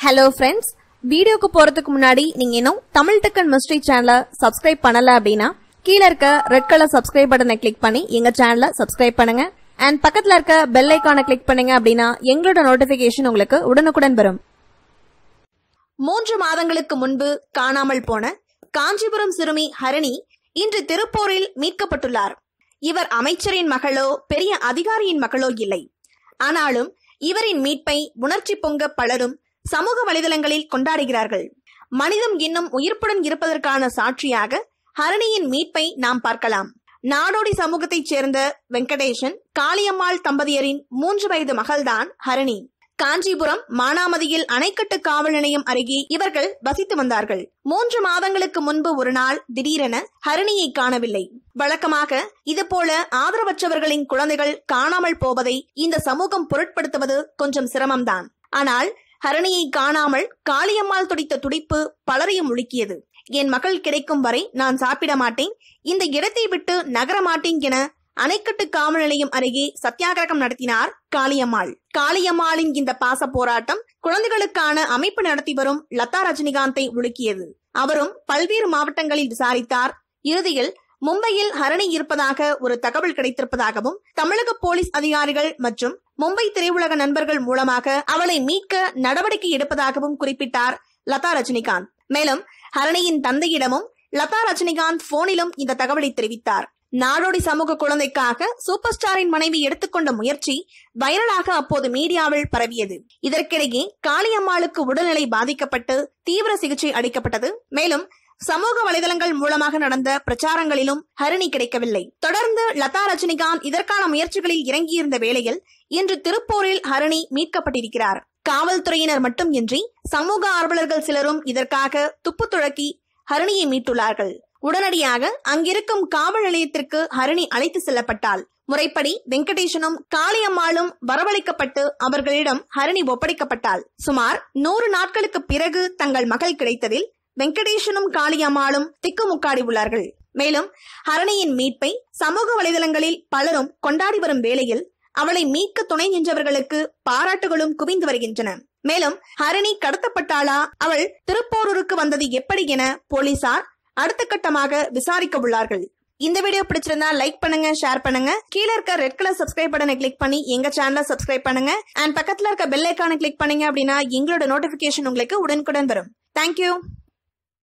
Hello friends, வீடியோக்கு போறதுக்கு முன்னாடி நீங்க இன்னும் தமிழ் டெக் அண்ட் மிஸ்ட்ரி சேனலை சப்ஸ்கிரைப் பண்ணல அப்படினா கீழ இருக்க ரெட் கலர் சப்ஸ்கிரைப் பட்டனை கிளிக் பண்ணி எங்க சேனலை சப்ஸ்கிரைப் பண்ணுங்க and பக்கத்துல இருக்க பெல் ஐகானை கிளிக் பண்ணுங்க அப்படினா எங்களோட நோட்டிபிகேஷன் உங்களுக்கு உடனுக்குடன் வரும். 3 மாதங்களுக்கு முன்பு காணாமல் போன காஞ்சிபுரம் சிறுமி ஹரிணி இன்று திருப்பூரில் மீட்கப்பட்டுள்ளார். இவர் அமைச்சரின் மகளோ பெரிய அதிகாரியின் மகளோ இல்லை. ஆனாலும் இவரின் மீட்பை உணர்ச்சி பொங்க பலரும் சமூக வலைதளங்களில் கொண்டாடுகிறார்கள். மனிதம் இன்னும் உயிர்ப்புடன் இருப்பதற்கான சாட்சியாக ஹரிணியின் மீட்பை நாம் பார்க்கலாம். நாடோடி சமூகத்தைச் சேர்ந்த வெங்கடேசன் காளியம்மாள் தம்பதியரின் 3 வயது மகள்தான் ஹரிணி. காஞ்சிபுரம் மானாமதியில் அணைக்கட்டு காவல் நிலையம் அருகே இவர்கள் வசித்து வந்தார்கள். 3 மாதங்களுக்கு முன்பு ஒரு நாள் திடீரென ஹரிணியை காணவில்லை. வழக்கமாக இதுபோல ஆதரவற்றவர்களின் குழந்தைகள் காணாமல் போவதை இந்த சமூகம் பொருட்படுத்துவது கொஞ்சம் சிரமம்தான். ஆனால் ஹரிணியை காணாமல் காளியம்மாள் துடித்த துடிப்பு பலரையும் உலுக்கியது. என் மகள் கிடைக்கும் வரை நான் சாப்பிட மாட்டேன், இந்த இடத்தை விட்டு நகர மாட்டேன் என அணைக்கட்டு காவல் நிலையம் அருகே சத்தியாகிரகம் நடத்தினார் காளியம்மாள். காளியம்மாளின் இந்த பாச போராட்டம் குழந்தைகளுக்கான அமைப்பு நடத்தி வரும் லதா ரஜினிகாந்தை உலுக்கியது. அவரும் பல்வேறு மாவட்டங்களில் விசாரித்தார். இறுதியில் மும்பையில் ஹரிணி இருப்பதாக ஒரு தகவல் கிடைத்திருப்பதாகவும் தமிழக போலீஸ் அதிகாரிகள் மற்றும் மும்பை திரையுலக நண்பர்கள் மூலமாக அவளை மீட்க நடவடிக்கை எடுப்பதாகவும் குறிப்பிட்டார் லதா ரஜினிகாந்த். மேலும் ஹரிணியின் தந்தையிடமும் லதா ரஜினிகாந்த் போனிலும் இந்த தகவலை தெரிவித்தார். நாடோடி சமூக குழந்தைக்காக சூப்பர் ஸ்டாரின் மனைவி எடுத்துக்கொண்ட முயற்சி வைரலாக அப்போது மீடியாவில் பரவியது. இதற்கிடையே காளியம்மாளுக்கு உடல்நிலை பாதிக்கப்பட்டு தீவிர சிகிச்சை அளிக்கப்பட்டது. மேலும் சமூக வலைதளங்கள் மூலமாக நடந்த பிரச்சாரங்களிலும் ஹரிணி கிடைக்கவில்லை. தொடர்ந்து லதா ரஜினிகாந்த் இதற்கான முயற்சிகளில் இறங்கியிருந்த வேளையில் இன்று திருப்பூரில் ஹரிணி மீட்கப்பட்டிருக்கிறார். காவல்துறையினர் மட்டுமின்றி சமூக ஆர்வலர்கள் சிலரும் இதற்காக துப்பு துளக்கி ஹரிணியை மீட்டுள்ளார்கள். உடனடியாக அங்கிருக்கும் காவல் நிலையத்திற்கு ஹரிணி அழைத்து செல்லப்பட்டாள். முறைப்படி வெங்கடேசனும் காளியம்மாளும் வரவழைக்கப்பட்டு அவர்களிடம் ஹரிணி ஒப்படைக்கப்பட்டாள். சுமார் 100 நாட்களுக்கு பிறகு தங்கள் மகள் கிடைத்ததில் வெங்கடேசனும் காளியம்மாளும் திக்குமுக்காடி உள்ளார்கள். மேலும் ஹரிணியின் மீட்பை சமூக வலைதளங்களில் பலரும் கொண்டாடி வரும் வேளையில் அவளை மீட்க துணை நின்றவர்களுக்கு பாராட்டுகளும் குவிந்து வருகின்றன. மேலும் ஹரிணி கடத்தப்பட்டாளா, அவள் திருப்போரூருக்கு வந்தது எப்படி என போலீசார் அடுத்த கட்டமாக விசாரிக்க உள்ளார்கள். இந்த வீடியோ பிடிச்சிருந்தா லைக் பண்ணுங்க, ஷேர் பண்ணுங்க. கீழ இருக்க ரெட் கலர் சப்ஸ்கிரைப் பட்டனை கிளிக் பண்ணி எங்க சேனலை சப்ஸ்கிரைப் பண்ணுங்க and பக்கத்துல இருக்க பெல் ஐகானை கிளிக் பண்ணீங்க அப்படின்னா எங்களோட நோட்டிபிகேஷன் உங்களுக்கு உடனுக்குடன் வரும். தேங்க்யூ.